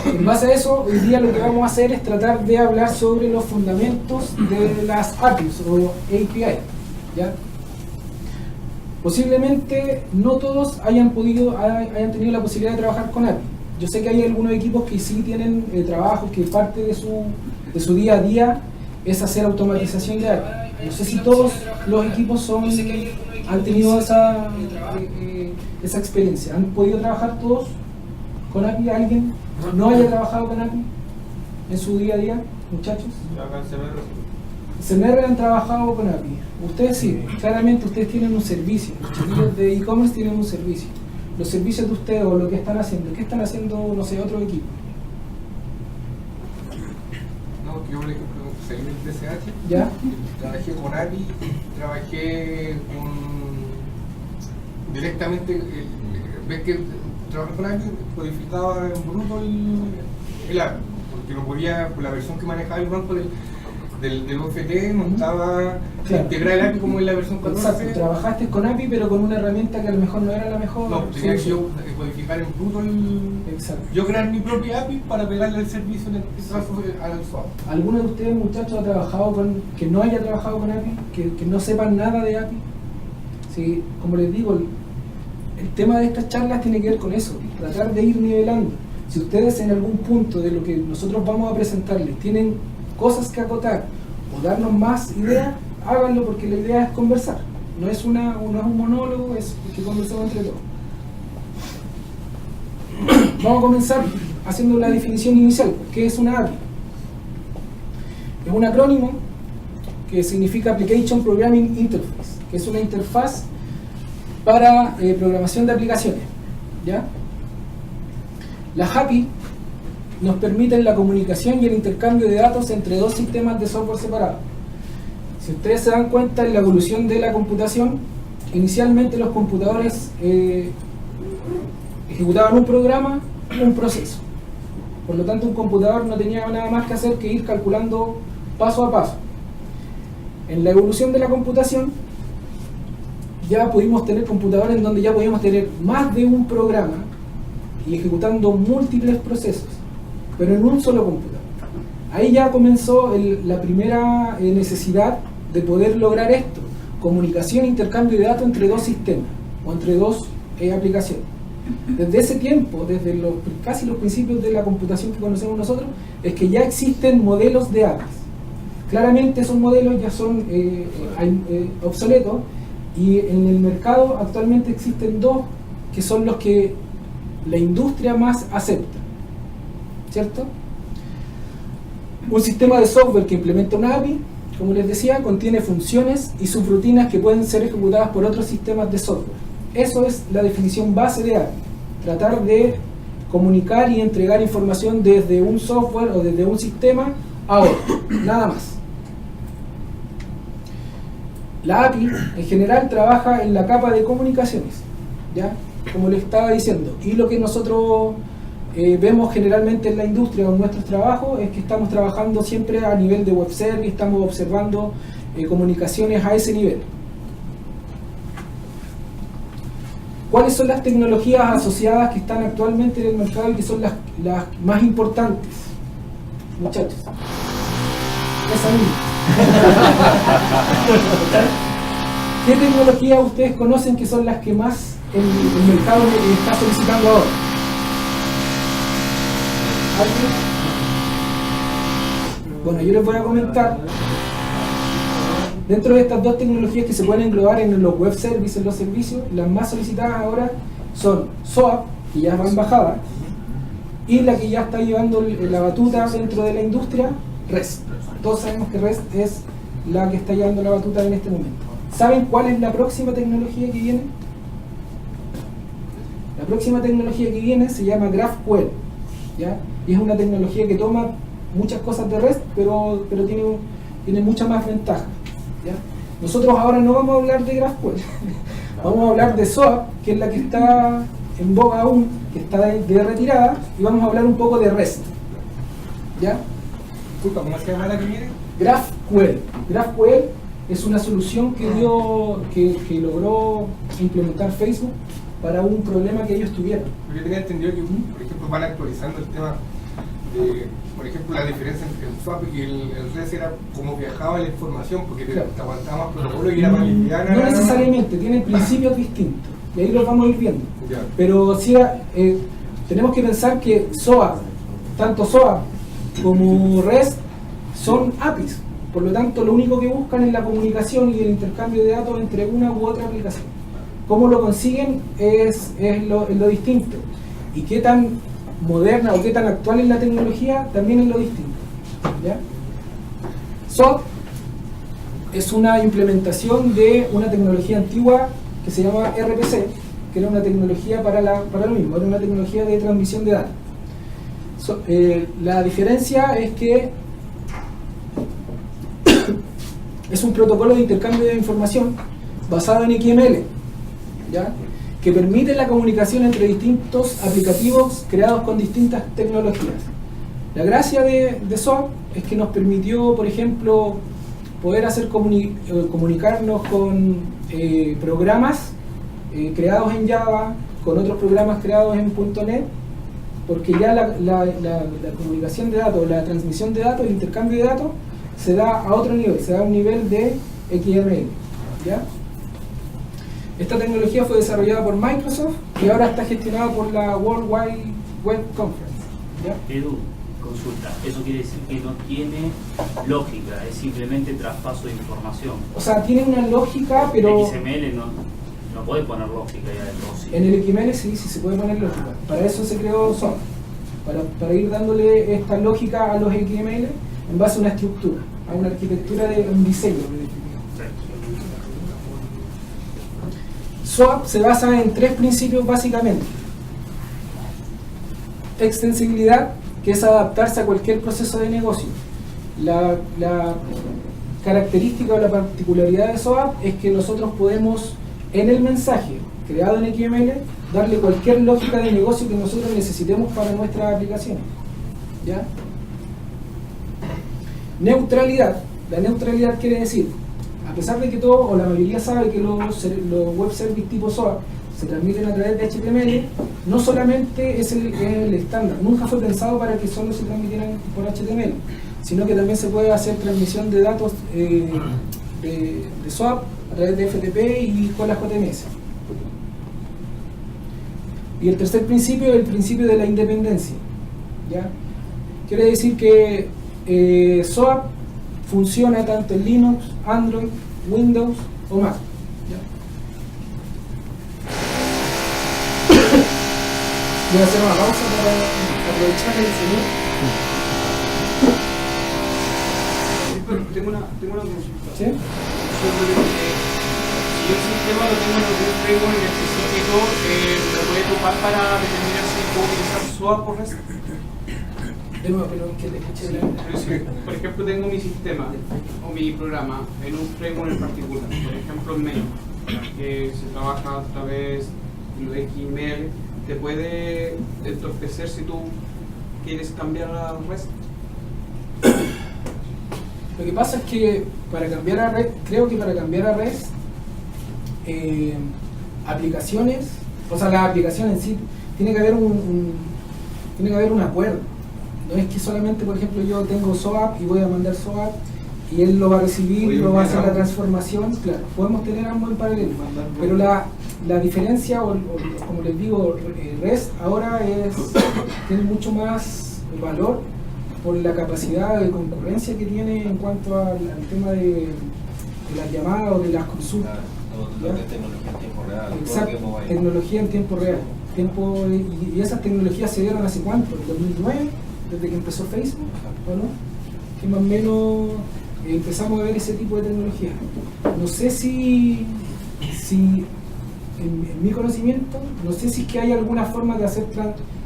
En base a eso, hoy día lo que vamos a hacer es tratar de hablar sobre los fundamentos de las APIs o API, ¿ya? Posiblemente no todos hayan tenido la posibilidad de trabajar con API. Yo sé que hay algunos equipos que sí tienen trabajos que parte de su día a día es hacer automatización de API. No sé si todos los equipos han tenido esa experiencia. ¿Han podido trabajar todos con API? ¿Alguien no haya trabajado con API en su día a día, muchachos? CMR han trabajado con API. Ustedes sí, claramente ustedes tienen un servicio. Los chiquillos de e-commerce tienen un servicio. Los servicios de ustedes o lo que están haciendo, ¿qué están haciendo, no sé, otro equipo? No, yo por ejemplo salí del DSH, ¿ya? Trabajé con API, trabajé directamente, ves que trabajar con API codificaba en bruto el API, porque no podía, por la versión que manejaba el banco del UFT no estaba integrada el API como en la versión 14. Exacto, trabajaste con API pero con una herramienta que a lo mejor no era la mejor. No, tenía que yo codificar en bruto yo crear mi propia API para pegarle el servicio en este caso al usuario. ¿Alguno de ustedes, muchachos, ha trabajado que no haya trabajado con API? Que no sepan nada de API. Sí, como les digo, el tema de estas charlas tiene que ver con eso, tratar de ir nivelando. Si ustedes en algún punto de lo que nosotros vamos a presentarles tienen cosas que acotar o darnos más ideas, háganlo, porque la idea es conversar. No es un monólogo, es que conversemos entre todos. Vamos a comenzar haciendo la definición inicial. ¿Qué es una API? Es un acrónimo que significa Application Programming Interface, que es una interfaz para programación de aplicaciones, ¿ya? Las API nos permiten la comunicación y el intercambio de datos entre dos sistemas de software separados. Si ustedes se dan cuenta en la evolución de la computación, inicialmente los computadores ejecutaban un programa, un proceso. Por lo tanto, un computador no tenía nada más que hacer que ir calculando paso a paso. En la evolución de la computación, ya pudimos tener computadores en donde ya podíamos tener más de un programa y ejecutando múltiples procesos, pero en un solo computador. Ahí ya comenzó la primera necesidad de poder lograr esto: comunicación e intercambio de datos entre dos sistemas o entre dos aplicaciones. Desde ese tiempo, desde casi los principios de la computación que conocemos nosotros, es que ya existen modelos de APIs. Claramente esos modelos ya son obsoletos, y en el mercado actualmente existen dos que son los que la industria más acepta, ¿cierto? Un sistema de software que implementa una API, como les decía, contiene funciones y subrutinas que pueden ser ejecutadas por otros sistemas de software. Eso es la definición base de API: tratar de comunicar y entregar información desde un software o desde un sistema a otro, nada más. La API en general trabaja en la capa de comunicaciones, ¿ya? Como les estaba diciendo, y lo que nosotros vemos generalmente en la industria o en nuestros trabajos es que estamos trabajando siempre a nivel de web service, estamos observando comunicaciones a ese nivel. ¿Cuáles son las tecnologías asociadas que están actualmente en el mercado y que son las más importantes? Muchachos, esa misma. ¿Qué tecnologías ustedes conocen que son las que más el mercado está solicitando ahora? ¿Alguien? Bueno, yo les voy a comentar. Dentro de estas dos tecnologías que se pueden englobar en los web services, en los servicios, las más solicitadas ahora son SOAP, que ya va en bajada, y la que ya está llevando la batuta dentro de la industria, REST. Todos sabemos que REST es la que está llevando la batuta en este momento. ¿Saben cuál es la próxima tecnología que viene? La próxima tecnología que viene se llama GraphQL, ¿ya? Y es una tecnología que toma muchas cosas de REST, pero tiene mucha más ventaja, ¿ya? Nosotros ahora no vamos a hablar de GraphQL, vamos a hablar de SOAP, que es la que está en boga aún, que está de retirada, y vamos a hablar un poco de REST, ¿ya? Disculpa, ¿cómo se llama la que viene? GraphQL. GraphQL es una solución que logró implementar Facebook para un problema que ellos tuvieron. Yo tenía entendido que, por ejemplo, van actualizando el tema por ejemplo, la diferencia entre el SOAP y el REST era cómo viajaba la información, porque te aguantaba más protocolo y era más liviana. No necesariamente, tienen principios distintos, y ahí los vamos a ir viendo. Ya. Pero sí, tenemos que pensar que SOAP, tanto SOAP como REST, son APIs. Por lo tanto, lo único que buscan es la comunicación y el intercambio de datos entre una u otra aplicación. Cómo lo consiguen es lo distinto. Y qué tan moderna o qué tan actual es la tecnología también es lo distinto. ¿Ya? SOAP es una implementación de una tecnología antigua que se llama RPC, que era una tecnología para lo mismo, era una tecnología de transmisión de datos. La diferencia es que es un protocolo de intercambio de información basado en XML, ¿ya? Que permite la comunicación entre distintos aplicativos creados con distintas tecnologías. La gracia de SOAP es que nos permitió, por ejemplo, poder hacer comunicarnos con programas creados en Java, con otros programas creados en .NET, porque ya la comunicación de datos, la transmisión de datos, el intercambio de datos, se da a otro nivel, se da a un nivel de XML, ¿ya? Esta tecnología fue desarrollada por Microsoft y ahora está gestionada por la World Wide Web Conference, ¿ya? Edu, consulta, eso quiere decir que no tiene lógica, es simplemente traspaso de información. O sea, tiene una lógica, pero... XML no puede poner lógica ya dentro. Sí. En el XML sí se puede poner lógica. Para eso se creó SOAP, para ir dándole esta lógica a los XML en base a una estructura, a una arquitectura de un diseño. SOAP se basa en tres principios básicamente. Extensibilidad, que es adaptarse a cualquier proceso de negocio. La característica o la particularidad de SOAP es que nosotros podemos, en el mensaje creado en XML, darle cualquier lógica de negocio que nosotros necesitemos para nuestras aplicaciones. ¿Ya? Neutralidad. La neutralidad quiere decir, a pesar de que todo o la mayoría sabe que los web services tipo SOAP se transmiten a través de HTML, no solamente es el estándar, nunca fue pensado para que solo se transmitieran por HTML, sino que también se puede hacer transmisión de datos de SOAP a través de FTP y con las JMS. Y el tercer principio es el principio de la independencia, ¿ya? Quiere decir que SOAP funciona tanto en Linux, Android, Windows o Mac. ¿Ya? Voy a hacer una pausa para aprovechar el señor. Tengo una consulta. ¿Sí? Si el sistema lo tengo en algún framework en específico, ¿me puede tomar para determinar si puedo utilizar SOAP o REST? De nuevo, pero que le escuché Por ejemplo, tengo mi sistema o mi programa en un framework en particular, por ejemplo en Mail, que se trabaja a través de los XML. ¿Te puede entorpecer si tú quieres cambiar a REST? Lo que pasa es que para cambiar a REST, creo que para cambiar a REST, aplicaciones, o sea, la aplicación en sí, tiene que haber un acuerdo. No es que solamente, por ejemplo, yo tengo SOAP y voy a mandar SOAP y él lo va a recibir y lo va a hacer la transformación. Claro, podemos tener ambos en paralelo, pero la diferencia, o como les digo, REST ahora tiene mucho más valor por la capacidad de concurrencia que tiene en cuanto al tema de las llamadas o de las consultas. Lo que es tecnología en tiempo real. Exacto, tecnología en tiempo real. Y esas tecnologías se dieron hace cuánto, ¿en 2009? Desde que empezó Facebook, ¿o no? Que más o menos empezamos a ver ese tipo de tecnología. No sé si en mi conocimiento, no sé si es que hay alguna forma de hacer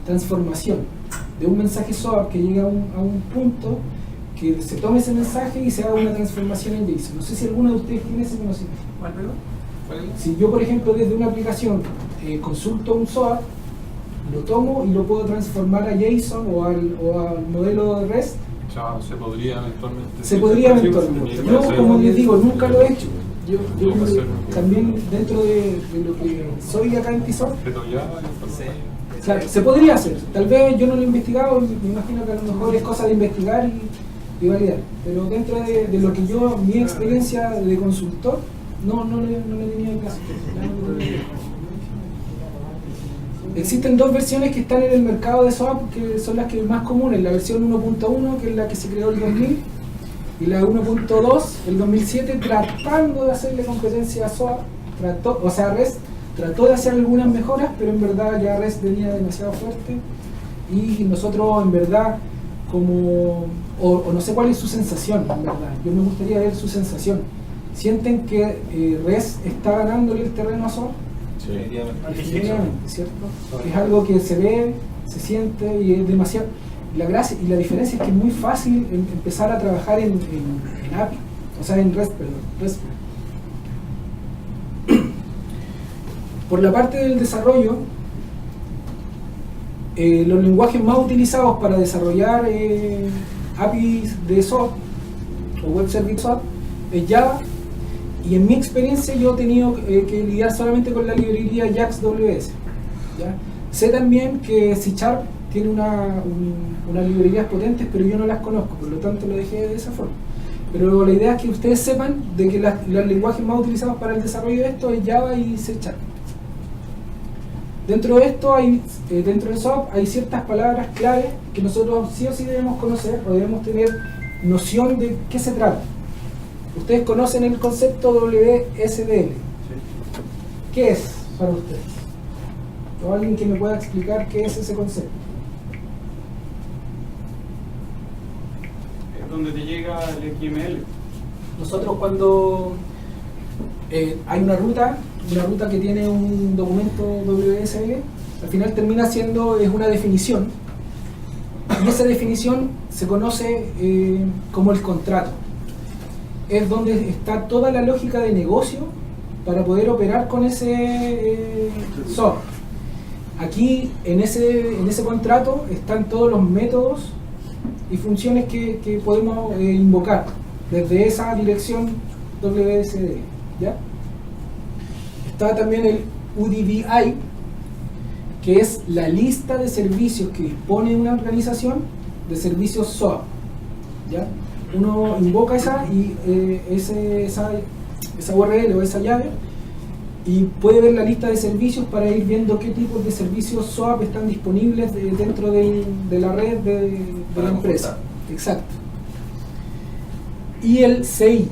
transformación de un mensaje SOAP que llegue a un punto, que se tome ese mensaje y se haga una transformación en JSON. No sé si alguno de ustedes tiene ese conocimiento. ¿Cuál, perdón? Si yo, por ejemplo, desde una aplicación consulto un SOAP, lo tomo y lo puedo transformar a JSON o al modelo de REST. Chao, se podría eventualmente. Se podría eventualmente. Yo, como les digo, nunca lo he hecho. Yo también, dentro de lo que soy acá en Tizor, Claro, se podría hacer. Tal vez yo no lo he investigado, me imagino que a lo mejor es cosa de investigar y validar. Pero dentro de lo que yo, mi experiencia de consultor, no le tenía el caso. Existen dos versiones que están en el mercado de SOAP, que son las que más comunes. La versión 1.1, que es la que se creó el 2000, y la 1.2, el 2007, tratando de hacerle competencia a SOAP. REST trató de hacer algunas mejoras, pero en verdad ya REST venía demasiado fuerte. Y nosotros, en verdad, o no sé cuál es su sensación, en verdad. Yo me gustaría ver su sensación. ¿Sienten que REST está ganándole el terreno a SOAP? Sí. Definitivamente, ¿cierto? Es algo que se ve, se siente y es demasiado. La gracia y la diferencia es que es muy fácil empezar a trabajar en API, o sea, en REST, perdón. Por la parte del desarrollo, los lenguajes más utilizados para desarrollar APIs de SOAP o Web Service SOAP es Java, y en mi experiencia yo he tenido que lidiar solamente con la librería JAX-WS. ¿Ya? Sé también que C# tiene unas librerías potentes, pero yo no las conozco, por lo tanto lo dejé de esa forma. Pero la idea es que ustedes sepan de que los lenguajes más utilizados para el desarrollo de esto es Java y C#. Dentro de esto, dentro de SOAP hay ciertas palabras clave que nosotros sí o sí debemos conocer o debemos tener noción de qué se trata. Ustedes conocen el concepto WSDL. ¿Qué es para ustedes? ¿O alguien que me pueda explicar qué es ese concepto? Es donde te llega el XML. Nosotros cuando hay una ruta que tiene un documento WSL, al final termina siendo una definición, y esa definición se conoce como el contrato. Es donde está toda la lógica de negocio para poder operar con ese software. Aquí en ese contrato están todos los métodos y funciones que podemos invocar desde esa dirección WSL, ¿ya? Está también el UDVI, que es la lista de servicios que dispone una organización de servicios SOAP, ¿ya? Uno invoca esa URL o esa llave y puede ver la lista de servicios para ir viendo qué tipos de servicios SOAP están disponibles dentro de la red de la empresa. Exacto. Y el CI.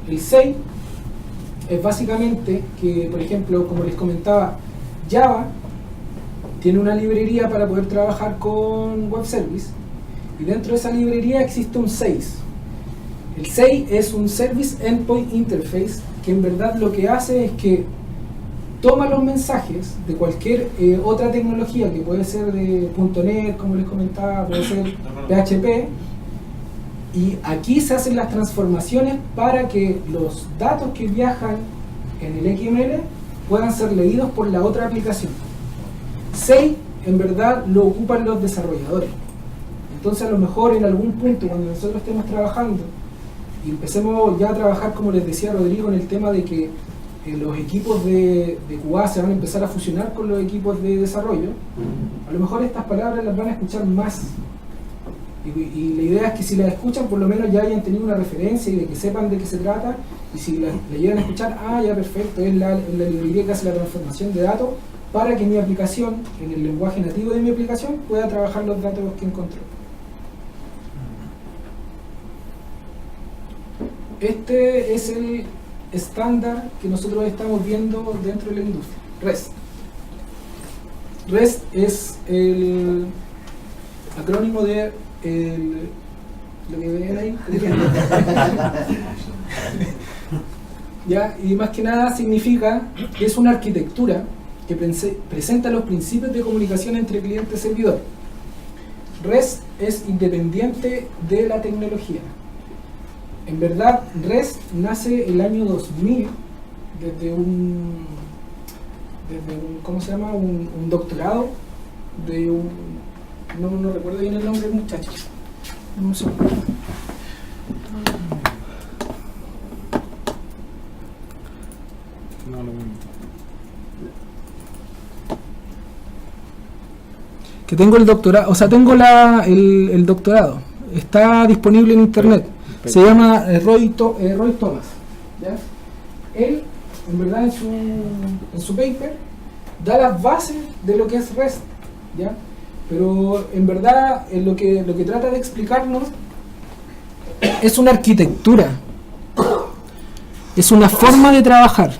El CI es básicamente que, por ejemplo, como les comentaba, Java tiene una librería para poder trabajar con Web Service, y dentro de esa librería existe un SEIS. El SEIS es un Service Endpoint Interface, que en verdad lo que hace es que toma los mensajes de cualquier otra tecnología, que puede ser de .NET, como les comentaba, puede ser PHP, y aquí se hacen las transformaciones para que los datos que viajan en el XML puedan ser leídos por la otra aplicación. SEI en verdad lo ocupan los desarrolladores. Entonces a lo mejor en algún punto cuando nosotros estemos trabajando y empecemos ya a trabajar, como les decía Rodrigo, en el tema de que los equipos de QA se van a empezar a fusionar con los equipos de desarrollo, a lo mejor estas palabras las van a escuchar más. Y la idea es que si las escuchan, por lo menos ya hayan tenido una referencia y de que sepan de qué se trata, y si la llegan a escuchar, ya perfecto, es la librería que hace la transformación de datos para que mi aplicación, en el lenguaje nativo de mi aplicación, pueda trabajar los datos que encontró. Este es el estándar que nosotros estamos viendo dentro de la industria, REST. REST es el acrónimo de lo que ven ahí. ¿Ya? Y más que nada significa que es una arquitectura que presenta los principios de comunicación entre cliente y servidor. REST es independiente de la tecnología. En verdad, REST nace el año 2000 desde un ¿cómo se llama? Un doctorado de un... No recuerdo bien el nombre del muchacho. No sé. No, lo mismo. que tengo el doctorado, o sea, tengo el doctorado, está disponible en internet, se llama Roy Thomas, ¿ya? Él, en verdad, en su paper, da las bases de lo que es REST, ¿ya? Pero en verdad lo que trata de explicarnos es una arquitectura, es una forma de trabajar.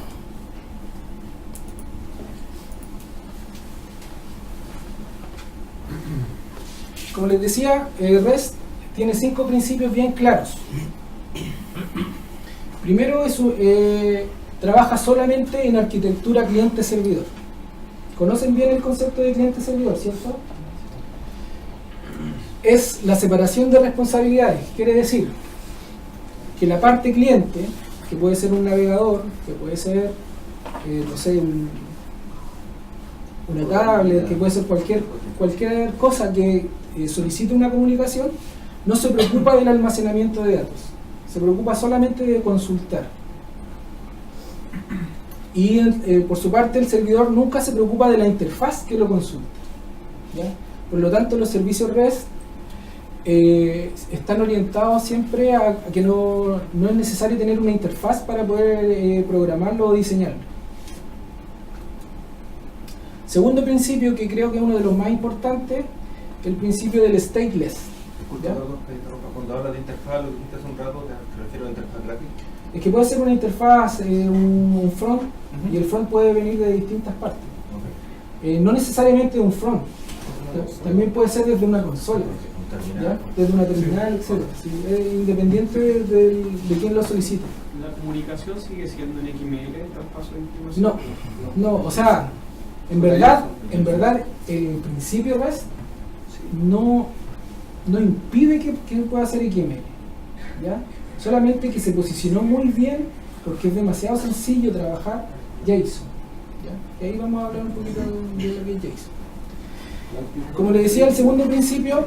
Como les decía, REST tiene 5 principios bien claros. Primero, trabaja solamente en arquitectura cliente-servidor. ¿Conocen bien el concepto de cliente-servidor, cierto? Es la separación de responsabilidades. Quiere decir que la parte cliente, que puede ser un navegador, que puede ser, no sé, una tablet, que puede ser cualquier cosa que solicite una comunicación, no se preocupa del almacenamiento de datos, se preocupa solamente de consultar. Y por su parte el servidor nunca se preocupa de la interfaz que lo consulta, ¿ya? Por lo tanto, los servicios REST están orientados siempre a que no es necesario tener una interfaz para poder programarlo o diseñarlo. Segundo principio, que creo que es uno de los más importantes, el principio del stateless. ¿Ya? Cuando hablas de interfaz, lo que dijiste hace un rato, ¿te refieres a interfaz gráfica? Es que puede ser una interfaz, un front, y el front puede venir de distintas partes. No necesariamente un front, también puede ser desde una consola, ¿ya? Desde una terminal, etc. Sí, independiente de quién lo solicite. ¿La comunicación sigue siendo en XML, traspaso de información? No, o sea, en verdad el principio REST no impide que pueda hacer XML, ¿ya? Solamente que se posicionó muy bien porque es demasiado sencillo trabajar JSON, ¿ya? Y ahí vamos a hablar un poquito de lo que es JSON. Como les decía, el segundo principio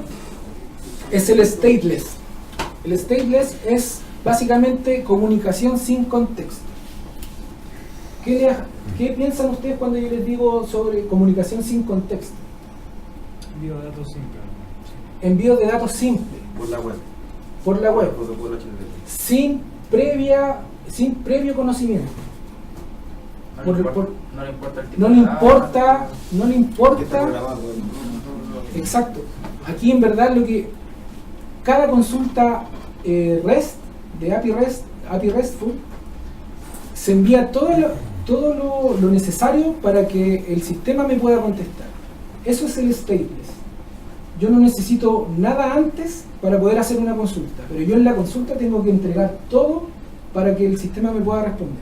es el stateless. El stateless es básicamente comunicación sin contexto. ¿Qué piensan ustedes cuando yo les digo sobre comunicación sin contexto? Envío de datos simple. Envío de datos simple. Por la web. Por la web. Por HTTP. Sin previo conocimiento. No le importa el tipo No de le Que importa. está programado, Exacto. Aquí en verdad cada consulta REST, de API RESTful, se envía todo lo necesario para que el sistema me pueda contestar. Eso es el stateless. Yo no necesito nada antes para poder hacer una consulta, pero yo en la consulta tengo que entregar todo para que el sistema me pueda responder.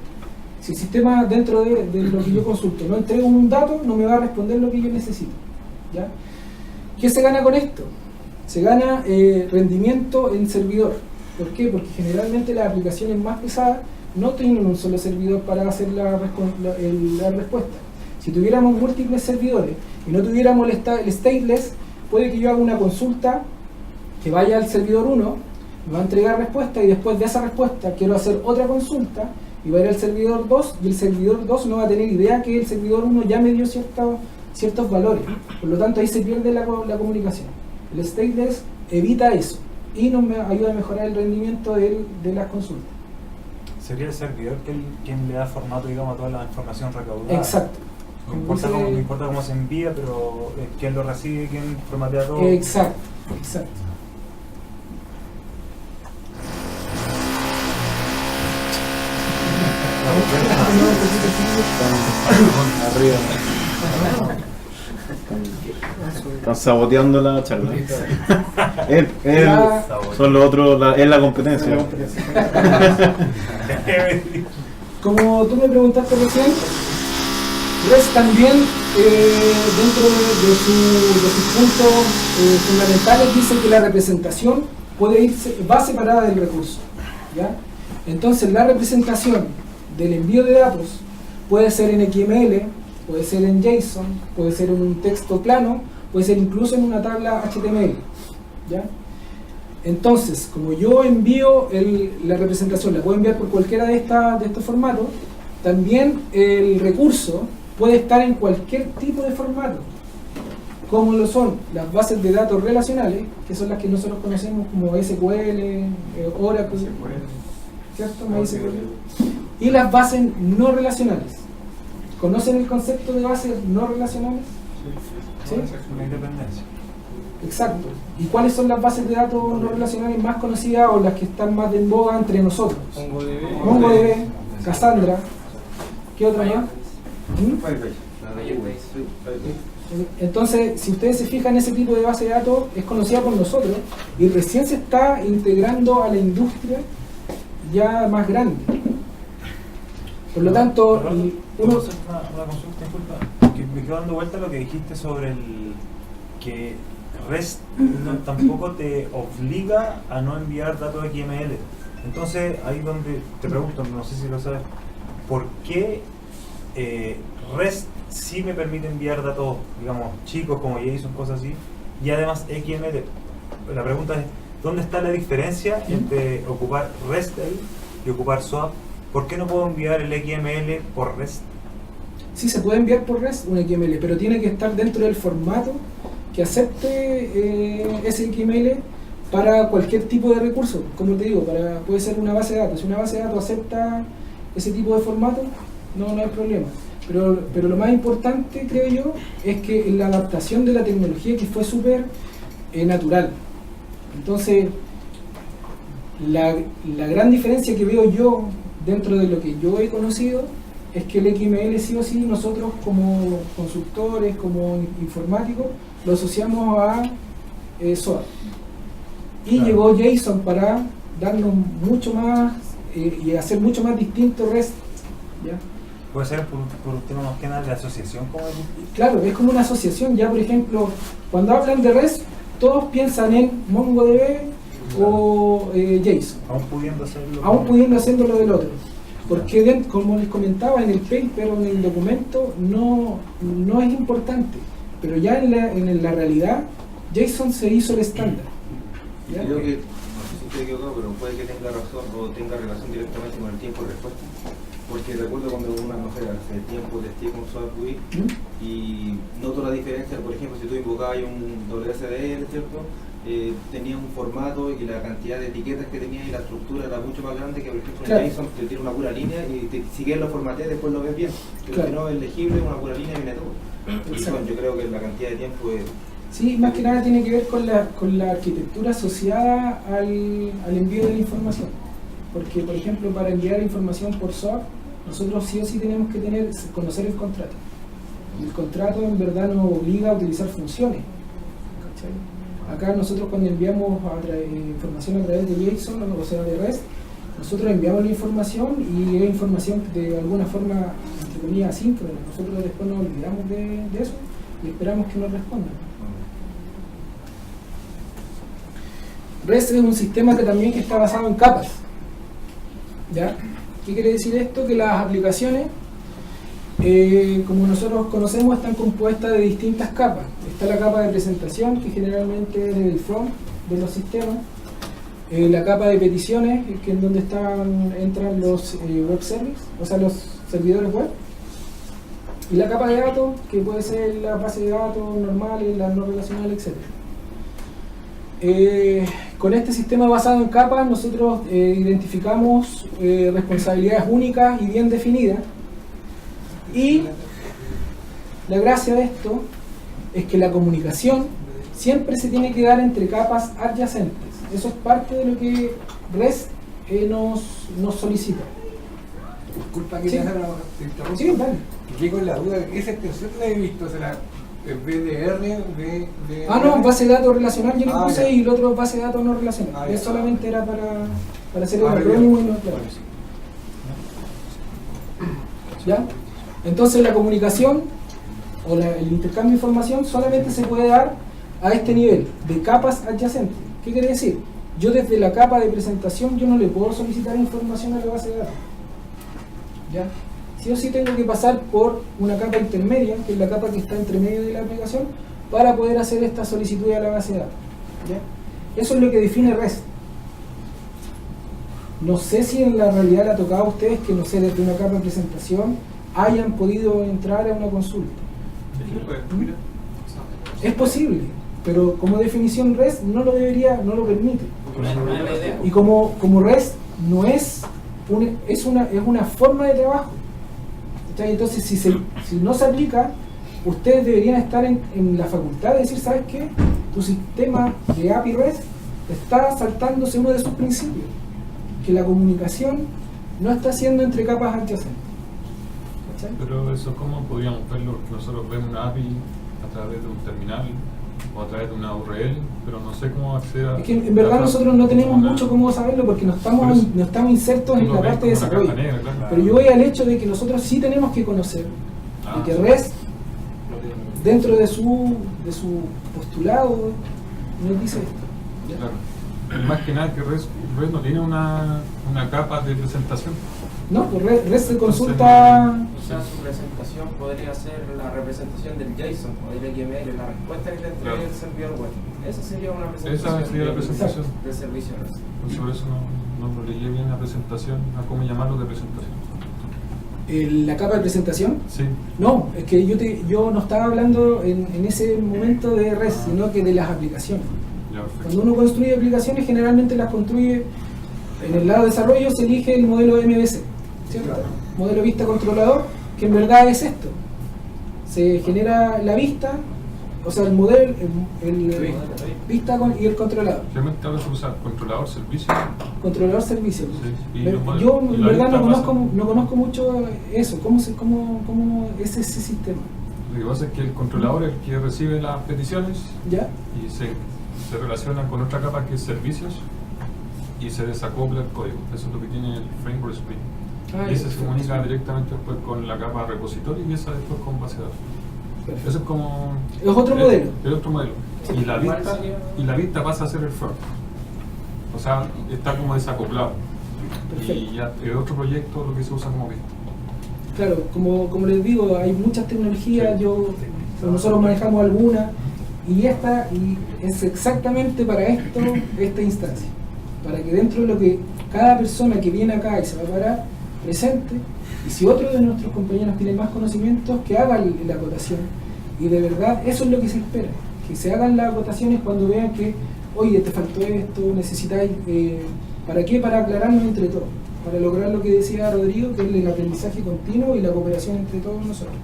Si el sistema dentro de lo que yo consulto no entrego un dato, no me va a responder lo que yo necesito, ¿ya? ¿Qué se gana con esto? Se gana rendimiento en servidor. ¿Por qué? Porque generalmente las aplicaciones más pesadas no tienen un solo servidor para hacer la respuesta. Si tuviéramos múltiples servidores y no tuviéramos el stateless, puede que yo haga una consulta que vaya al servidor 1, me va a entregar respuesta y después de esa respuesta quiero hacer otra consulta y va a ir al servidor 2 y el servidor 2 no va a tener idea que el servidor 1 ya me dio ciertos valores. Por lo tanto ahí se pierde la comunicación. El stateless evita eso y nos ayuda a mejorar el rendimiento de las consultas. Sería el servidor quien le da formato, digamos, a toda la información recaudada. Exacto. No importa cómo se envía, pero quién lo recibe, quién formatea todo. Exacto. Arriba. Están saboteando la charla. Son los otros, es la competencia. Como tú me preguntaste recién, REST también dentro de sus puntos fundamentales dice que la representación va separada del recurso, ¿ya? Entonces la representación del envío de datos puede ser en XML, puede ser en JSON, puede ser en un texto plano, puede ser incluso en una tabla HTML, ¿ya? Entonces, como yo envío la representación, la puedo enviar por cualquiera de estos formatos, también el recurso puede estar en cualquier tipo de formato. como lo son las bases de datos relacionales, que son las que nosotros conocemos como SQL, Oracle, ¿cierto? MySQL, y las bases no relacionales. ¿Conocen el concepto de bases no relacionales? ¿Sí? Una independencia. Exacto. ¿Y cuáles son las bases de datos no relacionales más conocidas o las que están más en boga entre nosotros? MongoDB, Cassandra, ¿qué otra más? Entonces, si ustedes se fijan, ese tipo de base de datos es conocida por nosotros y recién se está integrando a la industria ya más grande. Por lo tanto, ¿Puedo uno... hacer una consulta? Disculpa, que me quedo dando vuelta a lo que dijiste sobre que REST tampoco te obliga a no enviar datos XML. Entonces, ahí donde te pregunto, no sé si lo sabes, ¿por qué REST sí me permite enviar datos, digamos, chicos como JSON, cosas así, y además XML? La pregunta es, ¿dónde está la diferencia entre ocupar REST y ocupar SOAP? ¿Por qué no puedo enviar el XML por REST? Sí, se puede enviar por REST un XML, pero tiene que estar dentro del formato que acepte ese XML para cualquier tipo de recurso. Como te digo, puede ser una base de datos. Si una base de datos acepta ese tipo de formato, no hay problema. Pero lo más importante, creo yo, es que la adaptación de la tecnología, que fue súper natural. Entonces, la gran diferencia que veo yo dentro de lo que yo he conocido es que el XML sí o sí nosotros como consultores, como informáticos, lo asociamos a SOAP. Y claro, llegó JSON para darnos mucho más y hacer mucho más distinto REST. ¿Ya? Puede ser por un tema más que nada de asociación, como Claro, es como una asociación. Ya, por ejemplo, cuando hablan de REST, todos piensan en MongoDB o JSON, aún pudiendo hacerlo lo del otro. Porque como les comentaba en el paper o en el documento, no es importante, pero ya en la realidad JSON se hizo el estándar. ¿Ya? Creo que, no sé si estoy equivocado, pero puede que tenga razón o tenga relación directamente con el tiempo de respuesta. Porque recuerdo cuando una mujer hace tiempo testé con SOAP UI y noto la diferencia. Por ejemplo, si tú invocabas un WSDL, ¿cierto? Tenía un formato y la cantidad de etiquetas que tenía y la estructura era mucho más grande que, por ejemplo, en JSON te tiene una pura línea y si quieres lo formateas después lo ves bien. Pero si no es legible, una pura línea viene todo. Y bueno, yo creo que la cantidad de tiempo es... Sí, más que nada tiene que ver con la arquitectura asociada al envío de la información. Porque, por ejemplo, para enviar información por SOAP, nosotros sí o sí tenemos que conocer el contrato. El contrato en verdad nos obliga a utilizar funciones. ¿Cachai? Acá nosotros cuando enviamos información a través de JSON, o sea de REST, nosotros enviamos la información y es información de alguna forma, entre comillas, asíncrona. Nosotros después nos olvidamos de eso y esperamos que nos respondan. REST es un sistema que también está basado en capas. ¿Ya? ¿Qué quiere decir esto? Que las aplicaciones, como nosotros conocemos, están compuestas de distintas capas. Está la capa de presentación, que generalmente es el front de los sistemas. La capa de peticiones, que es donde entran los web services, o sea, los servidores web. Y la capa de datos, que puede ser la base de datos normales, la no relacional, etc. Con este sistema basado en capas, nosotros identificamos responsabilidades únicas y bien definidas. Y la gracia de esto es que la comunicación siempre se tiene que dar entre capas adyacentes. Eso es parte de lo que REST nos solicita. Disculpa que Sí. te interrumpa. Sí, dale. Llego en la duda, esa extensión la he visto, o sea, en vez de R, de... No, base de datos relacional yo le puse ya. y el otro base de datos no relacional. Ya. Eso solamente era para hacer el Ah, acrónimo bien. y no claro. ¿Ya? Entonces la comunicación o el intercambio de información solamente se puede dar a este nivel de capas adyacentes. ¿Qué quiere decir? Yo desde la capa de presentación yo no le puedo solicitar información a la base de datos. ¿Ya? Sí o sí tengo que pasar por una capa intermedia, que es la capa que está entre medio de la aplicación, para poder hacer esta solicitud a la base de datos. ¿Ya? Eso es lo que define REST. No sé si en la realidad le ha tocado a ustedes que, no sé, desde una capa de presentación hayan podido entrar a una consulta. Es posible, pero como definición REST no lo permite. No es la idea. Y como REST no es una forma de trabajo. ¿Cachai? Entonces, si no se aplica, ustedes deberían estar en la facultad de decir, ¿sabes qué? Tu sistema de API REST está saltándose uno de sus principios, que la comunicación no está siendo entre capas adyacentes. ¿Cachai? Pero eso, ¿cómo podríamos verlo? Porque nosotros vemos una API a través de un terminal o a través de una URL, pero no sé cómo acceder a... Es que en verdad nosotros no tenemos mucho cómo saberlo porque no estamos insertos en la parte de desarrollo. Pero yo voy al hecho de que nosotros sí tenemos que conocer de que REST, dentro de su postulado, nos dice esto. ¿Ya? Claro. Más que nada que REST no tiene una capa de presentación. No, pues REST se consulta... O sea, su presentación podría ser la representación del JSON o del XML, la respuesta que te entrega el servidor web. Esa sería una presentación. Esa sería la presentación. Del servicio REST. Pues sobre eso no leí bien la presentación, a cómo llamarlo de presentación. ¿La capa de presentación? Sí. No, es que yo no estaba hablando en ese momento de REST, sino que de las aplicaciones. Ya, perfecto. Cuando uno construye aplicaciones, generalmente las construye en el lado de desarrollo, se elige el modelo MVC, ¿cierto? Modelo vista controlador, que en verdad es esto. Se genera la vista, o sea, el modelo, el vista y el controlador. Realmente ahora se usa controlador servicio. Controlador servicio. Sí, y Pero los yo modelos. en Y la verdad vista no conozco mucho eso, cómo es ese sistema. Lo que pasa es que el controlador es el que recibe las peticiones ¿Ya? y se relaciona con otra capa que es servicios y se desacopla el código. Eso es lo que tiene el framework Spring. Y ese se comunica directamente después con la capa repositorio y esa después con base de datos. Perfecto. Eso es como... Es otro modelo. Es otro modelo. Y la vista pasa a ser el front. O sea, está como desacoplado. Perfecto. Y ya es otro proyecto lo que se usa como vista. Claro, como les digo, hay muchas tecnologías, nosotros manejamos algunas, y es exactamente para esto, esta instancia. Para que dentro de lo que cada persona que viene acá y se va a parar, presente, y si otro de nuestros compañeros tiene más conocimientos, que haga la acotación. Y de verdad, eso es lo que se espera, que se hagan las acotaciones cuando vean que, oye, te faltó esto, necesitáis, ¿para qué? Para aclararnos entre todos, para lograr lo que decía Rodrigo, que es el aprendizaje continuo y la cooperación entre todos nosotros.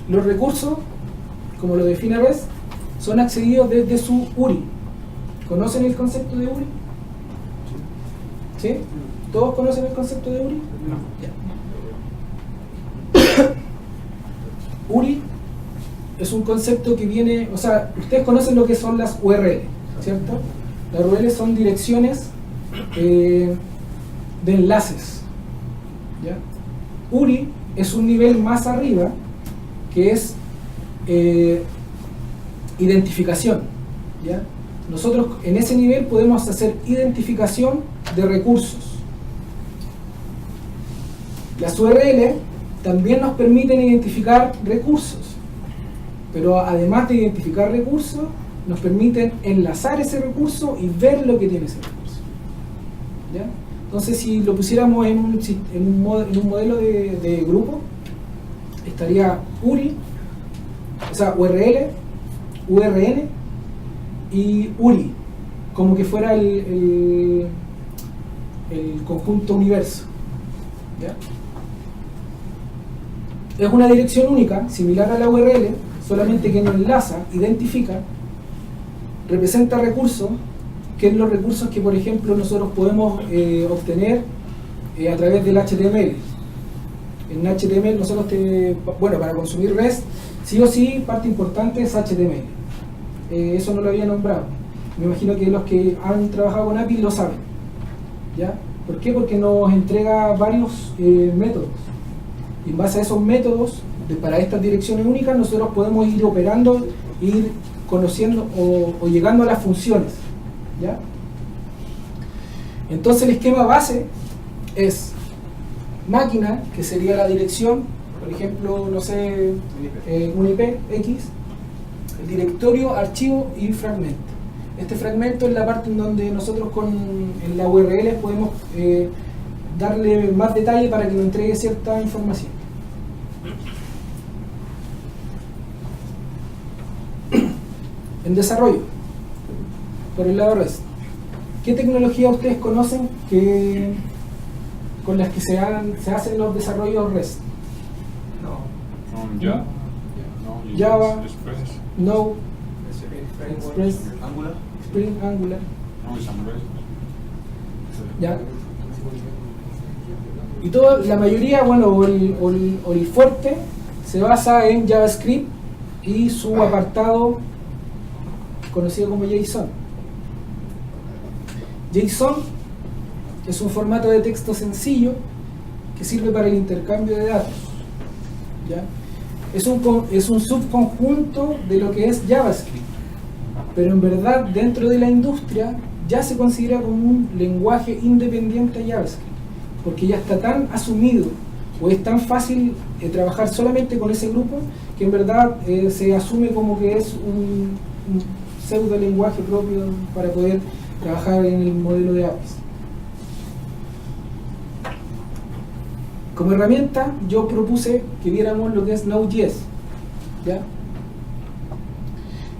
Los recursos, como lo define REST, son accedidos desde su URI. ¿Conocen el concepto de URI? ¿Sí? ¿Todos conocen el concepto de URI? No. Ya. URI es un concepto que viene, o sea, ustedes conocen lo que son las URL, ¿cierto? Las URL son direcciones de enlaces, ¿ya? URI es un nivel más arriba, que es identificación, ¿ya? Nosotros en ese nivel podemos hacer identificación de recursos. Las URL también nos permiten identificar recursos, pero además de identificar recursos, nos permiten enlazar ese recurso y ver lo que tiene ese recurso, ¿ya? Entonces, si lo pusiéramos en un modelo de grupo, estaría URI, o sea, URL, URN y URI, como que fuera el conjunto universo, ¿ya? Es una dirección única, similar a la URL, solamente que no enlaza, identifica, representa recursos, que es los recursos que, por ejemplo, nosotros podemos obtener a través del HTML. En HTML nosotros, para consumir REST, sí o sí, parte importante es HTML. Eso no lo había nombrado. Me imagino que los que han trabajado con API lo saben, ¿ya? ¿Por qué? Porque nos entrega varios métodos. Y en base a esos métodos, para estas direcciones únicas, nosotros podemos ir operando, ir conociendo o llegando a las funciones, ¿ya? Entonces el esquema base es máquina, que sería la dirección, por ejemplo, no sé, un IP X, el directorio, archivo y fragmento. Este fragmento es la parte en donde nosotros en la URL podemos darle más detalle para que nos entregue cierta información. en desarrollo, por el lado REST. ¿Qué tecnología ustedes conocen con las que se hacen los desarrollos REST? Con Java, no, Java, Express, Node, Express, Angular. Spring, Angular. no, Sunrise. ¿Ya? Y la mayoría, bueno, o el fuerte se basa en JavaScript y su apartado conocido como JSON. JSON es un formato de texto sencillo que sirve para el intercambio de datos. ¿Ya? Es un subconjunto de lo que es JavaScript, pero en verdad dentro de la industria ya se considera como un lenguaje independiente a JavaScript, porque ya está tan asumido o es tan fácil trabajar solamente con ese grupo que en verdad se asume como que es un pseudo lenguaje propio para poder trabajar en el modelo de APIs. Como herramienta yo propuse que viéramos lo que es Node.js, ¿ya?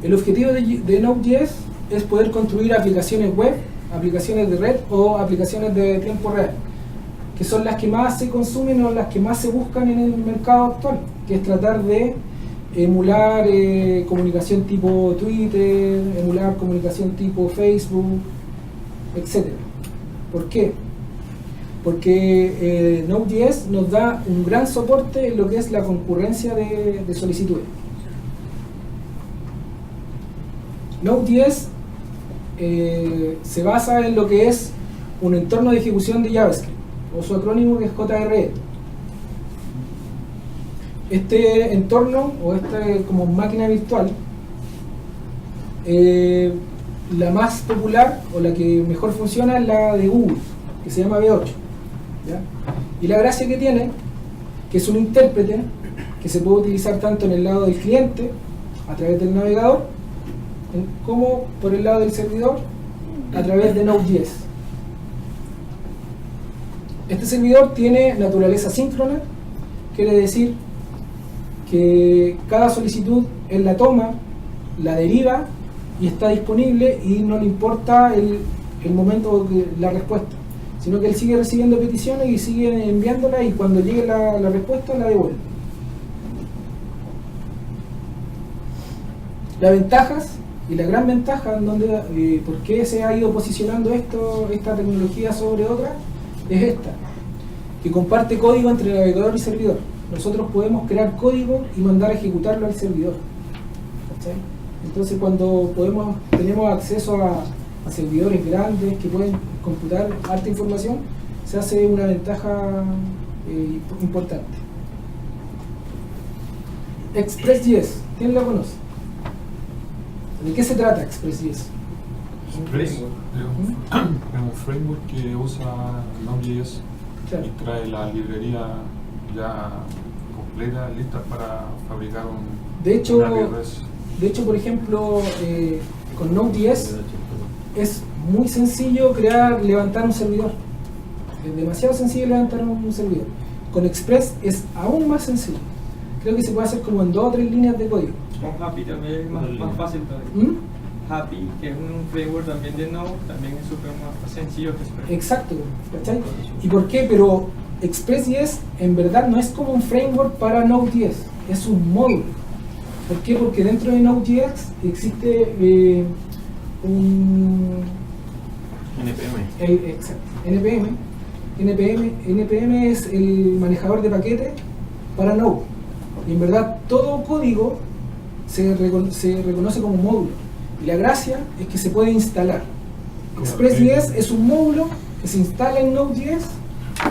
El objetivo de Node.js es poder construir aplicaciones web, aplicaciones de red o aplicaciones de tiempo real, que son las que más se consumen o las que más se buscan en el mercado actual, que es tratar de emular comunicación tipo Twitter, emular comunicación tipo Facebook, etc. ¿Por qué? Porque Node.js nos da un gran soporte en lo que es la concurrencia de solicitudes. Node.js se basa en lo que es un entorno de ejecución de JavaScript, o su acrónimo que es JRE. Este entorno, o esta como máquina virtual, la más popular o la que mejor funciona es la de Google, que se llama V8. ¿Ya? Y la gracia que tiene, que es un intérprete que se puede utilizar tanto en el lado del cliente, a través del navegador, como por el lado del servidor, a través de Node.js. Este servidor tiene naturaleza síncrona, quiere decir que cada solicitud él la toma, la deriva y está disponible y no le importa el momento de la respuesta, sino que él sigue recibiendo peticiones y sigue enviándolas y cuando llegue la respuesta la devuelve. Las ventajas y la gran ventaja por qué se ha ido posicionando esta tecnología sobre otra es esta, que comparte código entre navegador y servidor. Nosotros podemos crear código y mandar a ejecutarlo al servidor. ¿Cachai? Entonces cuando tenemos acceso a servidores grandes que pueden computar alta información, se hace una ventaja importante. Express.js, ¿quién lo conoce? ¿De qué se trata Express.js? Express es un framework que usa Node.js, Claro. y trae la librería ya completa, lista para fabricar De hecho, una REST. por ejemplo, con Node.js es muy sencillo levantar un servidor. Es demasiado sencillo levantar un servidor. Con Express es aún más sencillo. Creo que se puede hacer como en 2 o 3 líneas de código. Con Happy también es más fácil todavía. Happy, que es un framework también de Node, también es súper más sencillo que Express. Exacto, ¿cachai? ¿Y por qué? Pero Express.js en verdad no es como un framework para Node.js, es un módulo. ¿Por qué? Porque dentro de Node.js existe un NPM. Exacto, NPM es el manejador de paquetes para Node. Y en verdad todo código se reconoce como módulo. Y la gracia es que se puede instalar. Express.js es un módulo que se instala en Node.js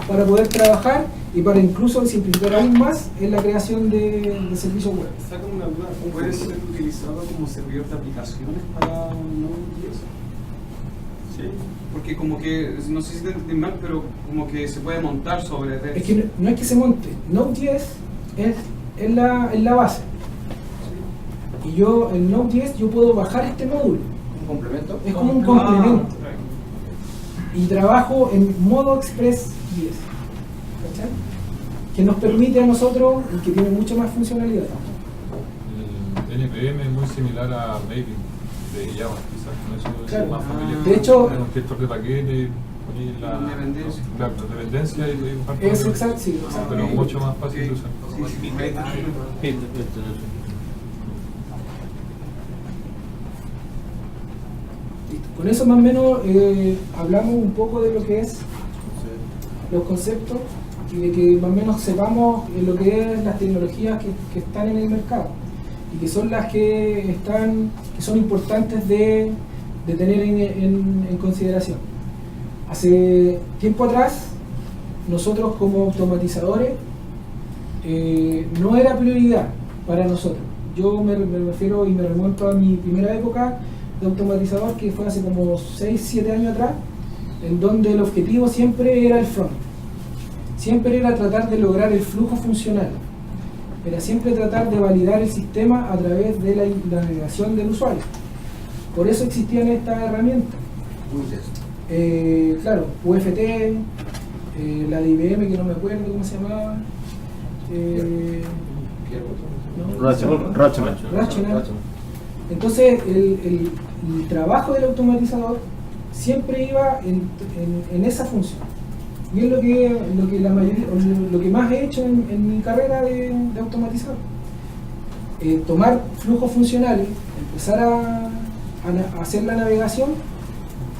para poder trabajar y para incluso simplificar aún más en la creación de servicios web. Está como una duda, ¿puede ser utilizado como servidor de aplicaciones para Node.js? Sí, porque como que, no sé si te entendí mal, pero como que se puede montar sobre Redis. Es que no es que se monte, Node.js es la base. Y yo en Node.js yo puedo bajar este módulo. ¿Un complemento? Es como un complemento. Y trabajo en modo Express.js, ¿cachai? Que nos permite a nosotros, y que tiene mucha más funcionalidad. El NPM es muy similar a Maven. de Java, quizás con eso Claro. es más familiar. De hecho, con un gestor de paquete, poner la Dependencia. claro, dependencia y parte es de- exacto, sí, exacto. pero mucho más fácil de usar. Listo. Con eso más o menos hablamos un poco de lo que es los conceptos y de que más o menos sepamos lo que es las tecnologías que están en el mercado y que son las que son importantes de tener en consideración. Hace tiempo atrás, nosotros como automatizadores no era prioridad para nosotros. Yo me refiero y me remonto a mi primera época de automatizador, que fue hace como 6-7 años atrás, en donde el objetivo siempre era el front. Siempre era tratar de lograr el flujo funcional. Era siempre tratar de validar el sistema a través de la navegación del usuario. Por eso existían estas herramientas. Claro, UFT, la de IBM, que no me acuerdo cómo se llamaba. Rational. Entonces, el trabajo del automatizador siempre iba en esa función. Y es lo que la mayoría, lo que más he hecho en mi carrera de automatizador. Tomar flujos funcionales, empezar a hacer la navegación,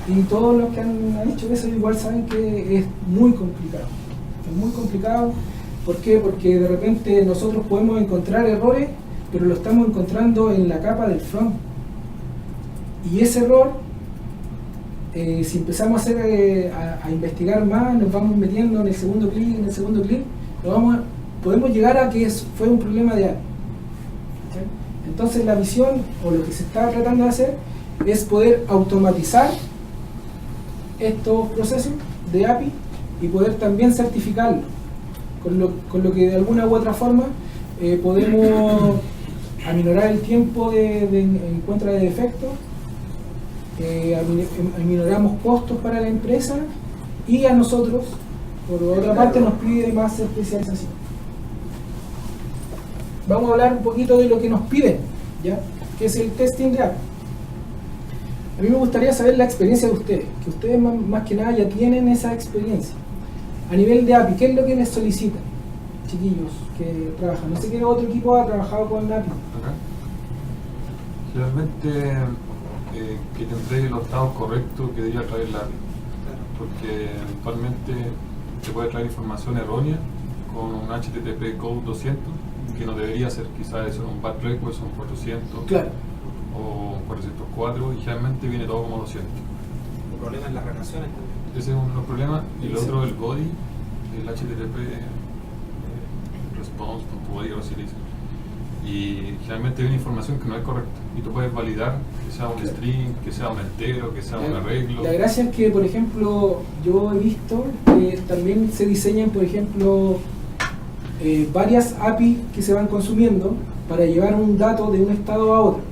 y todos los que han hecho eso igual saben que es muy complicado. Es muy complicado. ¿Por qué? Porque de repente nosotros podemos encontrar errores, pero lo estamos encontrando en la capa del front. Y ese error, si empezamos a investigar más, nos vamos metiendo en el segundo clic, podemos llegar a que fue un problema de API. ¿Sí? Entonces la visión, o lo que se está tratando de hacer, es poder automatizar estos procesos de API y poder también certificarlo, con lo que de alguna u otra forma podemos aminorar el tiempo de encuentro de defectos, aminoramos costos para la empresa, y a nosotros, por otra parte, nos pide más especialización. Vamos a hablar un poquito de lo que nos piden, ¿ya? Que es el testing de API. A mí me gustaría saber la experiencia de ustedes, que ustedes más que nada ya tienen esa experiencia. A nivel de API, ¿qué es lo que les solicitan, chiquillos que trabajan? No sé qué otro equipo ha trabajado con API. Acá. Generalmente que te entregue los estados correctos que debería traer la API, porque eventualmente te puede traer información errónea con un HTTP code 200 que no debería ser, quizás eso es un bad request, son 400. Claro. O 404, y generalmente viene todo como 200. El problema es las relaciones también. Ese es uno de los problemas. Y el otro, el body, el HTTP response.body, o así le dicen. Y generalmente viene información que no es correcta. Y tú puedes validar que sea un string, que sea un entero, que sea un arreglo. La gracia es que, por ejemplo, yo he visto que también se diseñan, por ejemplo, varias API que se van consumiendo para llevar un dato de un estado a otro,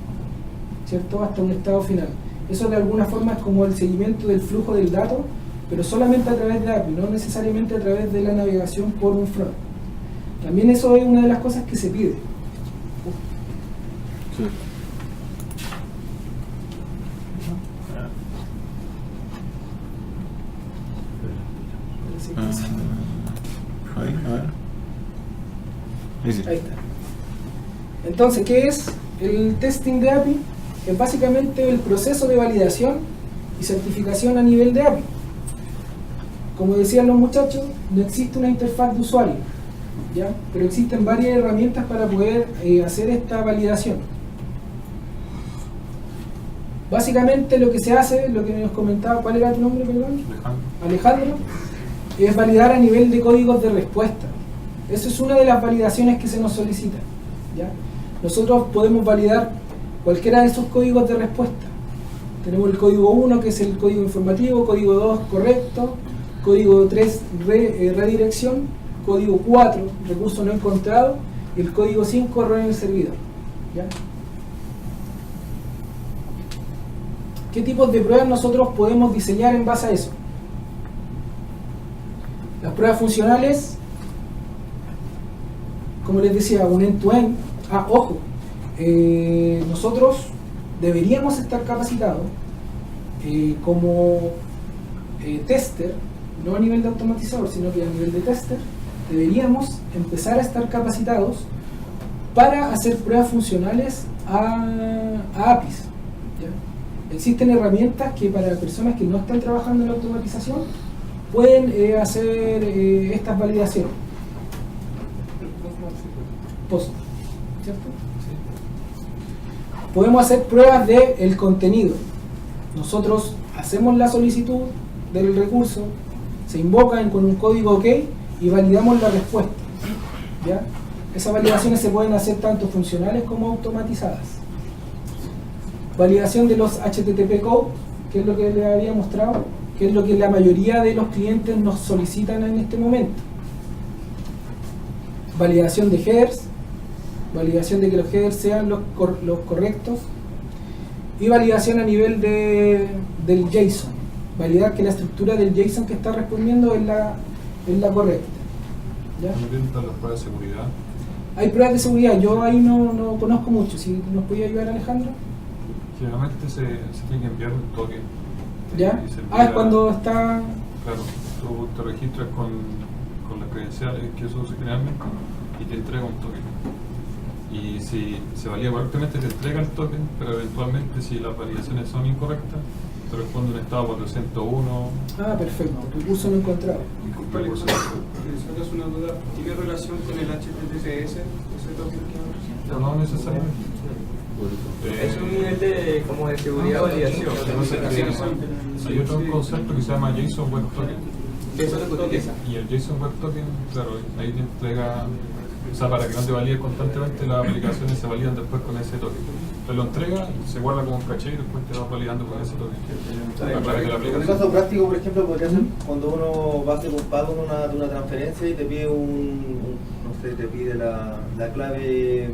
¿cierto? Hasta un estado final. Eso de alguna forma es como el seguimiento del flujo del dato, pero solamente a través de API, no necesariamente a través de la navegación por un front. También eso es una de las cosas que se pide. Sí. Ahí está. Entonces, ¿qué es el testing de API? Es básicamente el proceso de validación y certificación a nivel de API. Como decían los muchachos, no existe una interfaz de usuario, ¿ya? Pero existen varias herramientas para poder hacer esta validación. Básicamente lo que se hace, lo que nos comentaba, ¿cuál era tu nombre, perdón? Alejandro, es validar a nivel de códigos de respuesta. Eso es una de las validaciones que se nos solicita, ¿ya? Nosotros podemos validar cualquiera de esos códigos de respuesta. Tenemos el código 1, que es el código informativo, código 2, correcto, código 3, redirección, código 4, recurso no encontrado, y el código 5, error en el servidor, ¿ya? ¿Qué tipos de pruebas nosotros podemos diseñar en base a eso? Las pruebas funcionales, como les decía, un end-to-end. Ojo, nosotros deberíamos estar capacitados como tester, no a nivel de automatizador, sino que a nivel de tester, deberíamos empezar a estar capacitados para hacer pruebas funcionales a APIs. ¿Ya? Existen herramientas que para personas que no están trabajando en la automatización pueden hacer estas validaciones. Post, ¿cierto? Podemos hacer pruebas del contenido. Nosotros hacemos la solicitud del recurso, se invocan con un código OK y validamos la respuesta. ¿Ya? Esas validaciones se pueden hacer tanto funcionales como automatizadas. Validación de los HTTP code, que es lo que les había mostrado, que es lo que la mayoría de los clientes nos solicitan en este momento. Validación de headers, validación de que los headers sean los correctos, y validación a nivel del JSON, validar que la estructura del JSON que está respondiendo es la correcta. ¿Ya? ¿También están las pruebas de seguridad? Hay pruebas de seguridad, yo ahí no conozco mucho. Si nos podía ayudar, Alejandro. Generalmente se tiene que enviar un token. ¿Ya? Y se envía, Es cuando está... Claro, tú te registras con las credenciales que se usa generalmente y te entrega un token. Y si se valida correctamente te entrega el token, pero eventualmente si las validaciones son incorrectas, te responde un estado 401. Ah, perfecto, recurso no encontrado. Disculpa, solo es una duda. ¿Tiene relación con el HTTPS? ¿Ese token que No necesariamente. Es un nivel de, como de seguridad o validación. Hay otro concepto que se llama JSON Web Token. Eso es lo que utiliza. Y el JSON Web Token, claro, ahí te entrega, o sea, para que no te valide constantemente, las aplicaciones se validan después con ese token. Te lo entrega, se guarda como un caché y después te vas validando con ese token. A través de la En un aplicación. caso práctico, por ejemplo, podría ser cuando uno va a hacer un pago de una transferencia y te pide no sé, te pide la clave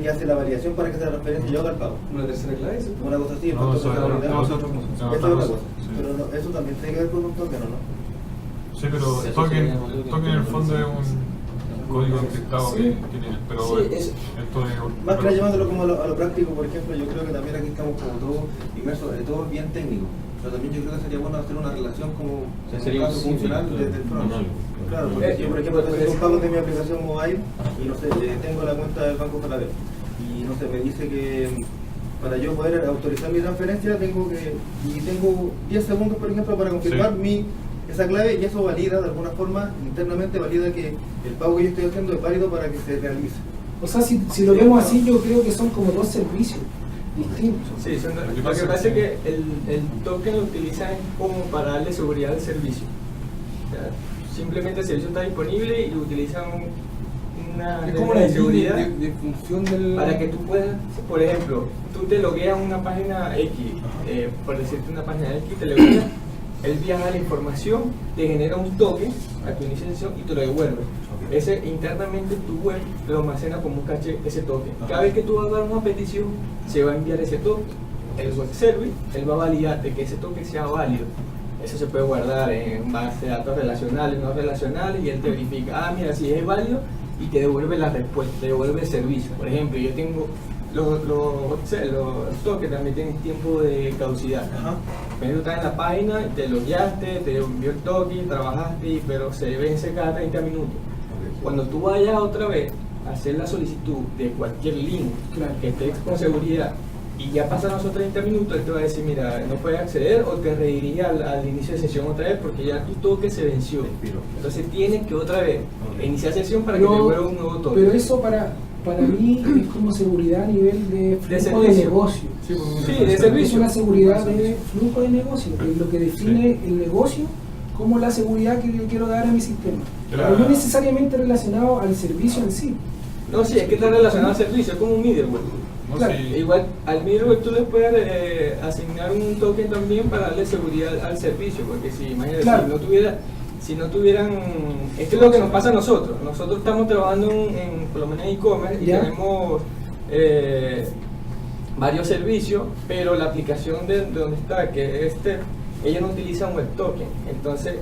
que hace la validación para que esa transferencia yo haga el pago. ¿Una tercera clave? Una cosa así, No, eso es otra cosa. Eso es otra cosa. Pero eso también tiene que ver con un token, ¿o no? Sí, pero el token en el fondo es un código encriptado que tiene, pero Sí, esto es... Más que nada llevándolo como a lo práctico, por ejemplo, yo creo que también aquí estamos como todos inmersos, todo bien técnico, pero también yo creo que sería bueno hacer una relación como sería un caso funcional desde el front. Claro, porque yo por ejemplo estoy haciendo un pago de mi aplicación mobile y no sé, tengo la cuenta del Banco Falabella y no sé, me dice que para yo poder autorizar mi transferencia tengo 10 segundos por ejemplo para confirmar esa clave y eso valida de alguna forma, internamente valida que el pago que yo estoy haciendo es válido para que se realice. O sea, si lo vemos así, yo creo que son como dos servicios distintos. Sí, lo que pasa es que el token lo utilizan como para darle seguridad al servicio. O sea, simplemente el servicio está disponible y utilizan una es como regla la de seguridad de función del... para que tú puedas, por ejemplo, tú te logueas a una página X, por decirte una página X, te logueas, él viaja la información, te genera un token a tu inicio de sesión y te lo devuelve. Ese internamente tu web lo almacena como un caché ese token. Cada vez que tú vas a dar una petición, se va a enviar ese token. El web service, él va a validar de que ese token sea válido. Eso se puede guardar en base de datos relacionales, no relacionales, y él te verifica, mira, si es válido, y te devuelve la respuesta, te devuelve el servicio. Por ejemplo, yo tengo los tokens también tienen tiempo de caducidad. Pero tú estás en la página, te logueaste, te envió el token, trabajaste, pero se vence cada 30 minutos. Cuando tú vayas otra vez a hacer la solicitud de cualquier link que esté con seguridad y ya pasan esos 30 minutos, él te va a decir, mira, no puedes acceder o te redirige al inicio de sesión otra vez porque ya tu token se venció. Entonces tienes que otra vez iniciar sesión para que te devuelva un nuevo token. Pero eso para mí es como seguridad a nivel de flujo de negocio. Sí, de servicio. Es una seguridad de flujo de negocio, que es lo que define el negocio como la seguridad que yo quiero dar a mi sistema. Pero no necesariamente relacionado al servicio en sí. No, sí, es que está relacionado al servicio, es como un middleware. No, Claro. sí. Igual al middleware tú le puedes asignar un token también para darle seguridad al servicio, porque si imagínate, Claro. si no tuvieran, esto es lo que nos pasa a nosotros. Nosotros estamos trabajando por lo menos en e-commerce y ¿Ya? tenemos varios servicios, pero la aplicación de donde está, que es ellos no utilizan web token. Entonces,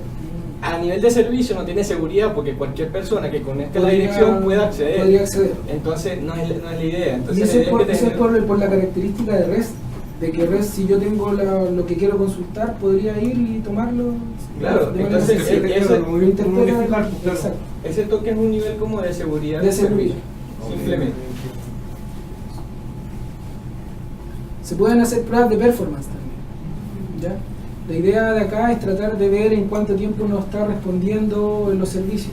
a nivel de servicio no tiene seguridad porque cualquier persona que conecte la Podría- dirección puede acceder. podría acceder. Entonces no es la idea. Y Entonces, eso la es idea por, es que eso es tener- por la característica de REST, de que REST, si yo tengo lo que quiero consultar, podría ir y tomarlo. Claro, de manera entonces sencilla. eso Lo interpreta, claro. exacto, ese toque es un nivel como de seguridad. de del servicio. servicio, simplemente. Se pueden hacer pruebas de performance también, ¿ya? La idea de acá es tratar de ver en cuánto tiempo nos está respondiendo en los servicios.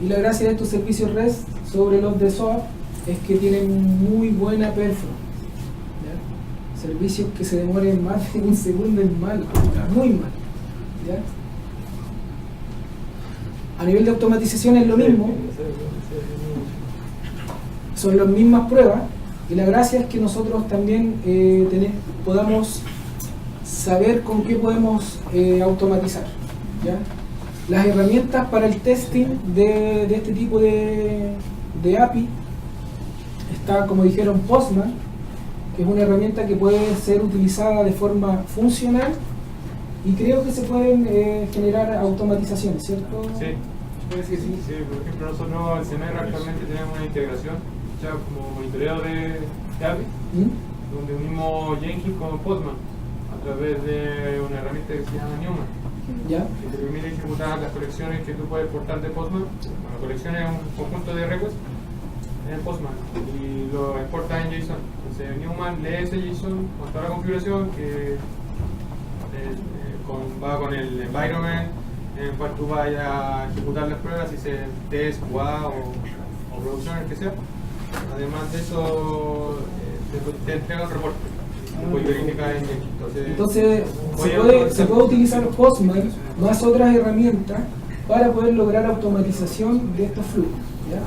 Y la gracia de estos servicios REST sobre los de SOAP es que tienen muy buena performance, ¿ya? Servicios que se demoren más de un segundo es mal, muy mal, ¿ya? A nivel de automatización es lo mismo, son las mismas pruebas, y la gracia es que nosotros también podamos saber con qué podemos automatizar, ¿ya? Las herramientas para el testing de este tipo de API está, como dijeron, Postman, que es una herramienta que puede ser utilizada de forma funcional, y creo que se pueden generar automatizaciones, ¿cierto? Sí. Sí, por ejemplo, nosotros en CNR actualmente tenemos una integración ya como monitoreo de API, donde unimos Jenkins con Postman a través de una herramienta que se llama Newman, ¿Ya? que te permite ejecutar las colecciones que tú puedes exportar de Postman. Bueno, la colección es un conjunto de requests en Postman y lo exporta en JSON. Entonces Newman lee ese JSON con toda la configuración que va con el environment en el cual tú vayas a ejecutar las pruebas, si se test, QA o producción, el que sea. Además de eso, te entrega un reporte que puedes verificar en Jenkins. Entonces se puede utilizar Postman más otras herramientas para poder lograr automatización de estos flujos, ¿ya?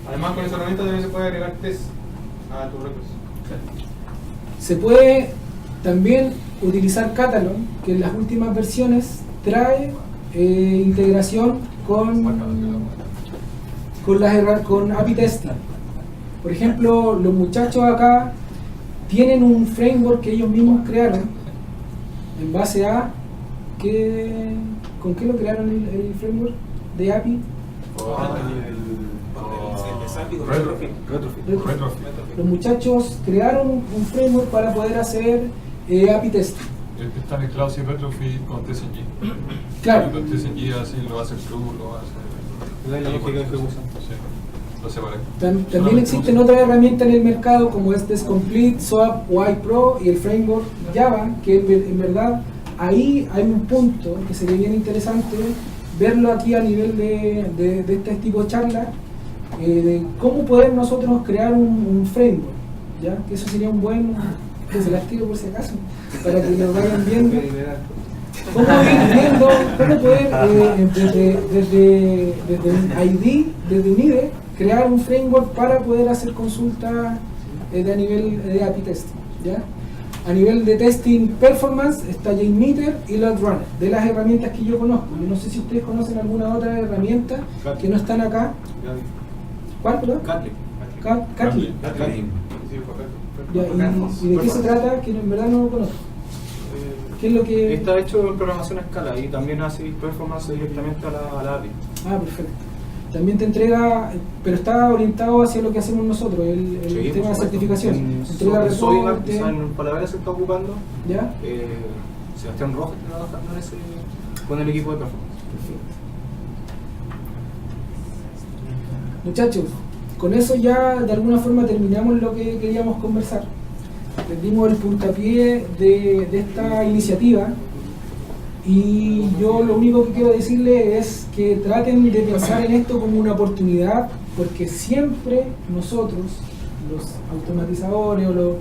Además, con esa herramienta también se puede agregar test a tus requests. Se puede también utilizar Catalog, que en las últimas versiones trae integración con API Testing. Por ejemplo, los muchachos acá tienen un framework que ellos mismos crearon en base a ¿con qué lo crearon el framework de API? Retrofit. Los muchachos crearon un framework para poder hacer API testing. Está mezclado sin Retrofit con TSNG. Claro. El TSNG así lo hace el club, lo hace. La lógica de ejecución. Sí, lo separé. También existen otras herramientas en el mercado como es Complete, SOAP, YPro y el framework Java, que en verdad ahí hay un punto que sería bien interesante verlo aquí a nivel de este tipo de charla, de cómo poder nosotros crear un framework, ¿ya? Que eso sería un buen, que se las tiro por si acaso, para que lo vayan viendo. ¿Cómo ir viendo, cómo poder desde un ID, desde un IDE, crear un framework para poder hacer consultas a nivel de API testing, ¿ya? A nivel de testing performance está JMeter y LogRunner, de las herramientas que yo conozco. Yo no sé si ustedes conocen alguna otra herramienta que no están acá. ¿Cuál, perdón? Catlin. Ya, ¿y de qué se trata? Que en verdad no lo conozco. ¿Qué es lo que...? Está hecho en programación a escala y también hace performance directamente a la API. Ah, perfecto. También te entrega, pero está orientado hacia lo que hacemos nosotros, el tema de certificación. Entrega reportes. En Palavera se está ocupando. ¿Ya? Sebastián Rojas está trabajando en ese, con el equipo de performance. Perfecto. Muchachos, con eso ya de alguna forma terminamos lo que queríamos conversar. Les dimos el puntapié de esta iniciativa. Y yo lo único que quiero decirles es que traten de pensar en esto como una oportunidad, porque siempre nosotros, los automatizadores o los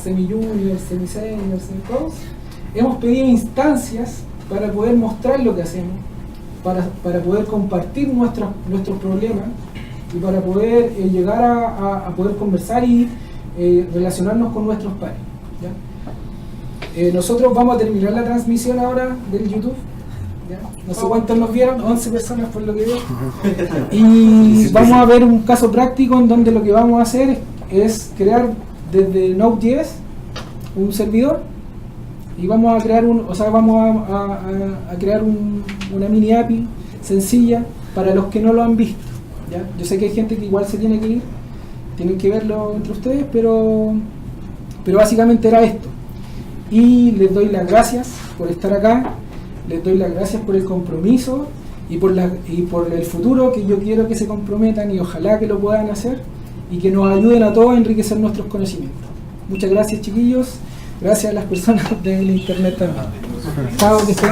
semi-juniors, semi-seniors, todos, hemos pedido instancias para poder mostrar lo que hacemos, para poder compartir nuestros problemas y para poder llegar a poder conversar y relacionarnos con nuestros pares, ¿ya? Nosotros vamos a terminar la transmisión ahora del YouTube, ¿ya? No sé cuántos nos vieron, 11 personas por lo que veo. Y vamos a ver un caso práctico en donde lo que vamos a hacer es crear desde Node.js un servidor y vamos a crear una mini API sencilla para los que no lo han visto, ¿ya? Yo sé que hay gente que igual se tiene que ir, tienen que verlo entre ustedes, pero básicamente era esto. Y les doy las gracias por estar acá, les doy las gracias por el compromiso y por el futuro, que yo quiero que se comprometan y ojalá que lo puedan hacer y que nos ayuden a todos a enriquecer nuestros conocimientos. Muchas gracias, chiquillos. Gracias a las personas del internet también. Chao, que estén.